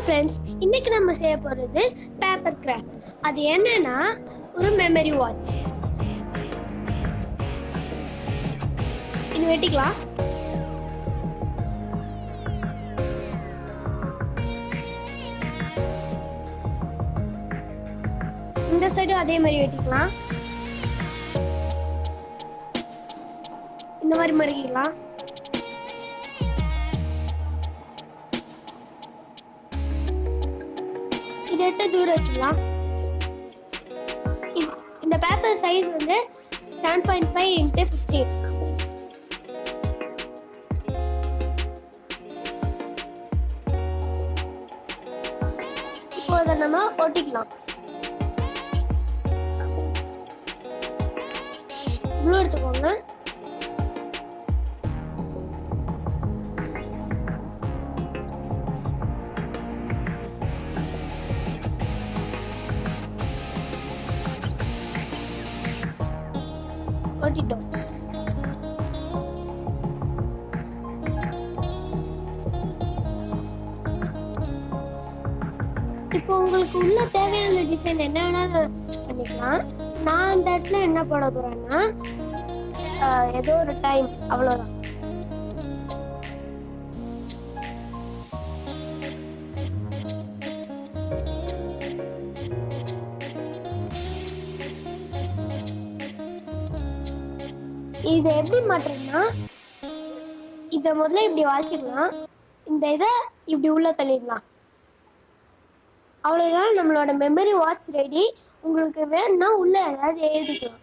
Friends, இன்னைக்கு நம்ம செய்ய போகிறது பேப்பர் கிராஃப்ட். அது என்னன்னா ஒரு மெமரி வாட்ச். இது வெட்டிக்கலாம். இந்த சைடும் அதே மாதிரி வெட்டிக்கலாம். இந்த மாதிரி மடக்கிக்கலாம். இதை எடுத்து தூரம் வச்சுக்கலாம். இந்த பேப்பர் சைஸ் வந்து 7.5 x 15. இப்போ இதை நம்ம ஒட்டிக்கலாம். ப்ளூ எடுத்துக்கோங்க. ஒட்டிட்டோம். இப்போ உங்களுக்கு உள்ள தேவையான டிசைன் என்ன வேணாலும் பண்ணிக்கலாம். நான் அந்த இடத்துல என்ன போட போறேன்னா ஏதோ ஒரு டைம், அவ்வளோதான். இதை எப்படி மாட்டுறதுன்னா, இதை முதல்ல இப்படி வாய்ச்சிக்கலாம். இந்த இதை இப்படி உள்ள தள்ளிடலாம். அவ்வளோதான், நம்மளோட மெமரி வாட்ச் ரெடி. உங்களுக்கு வேணும்னா உள்ள ஏதாவது எழுதிக்கலாம்.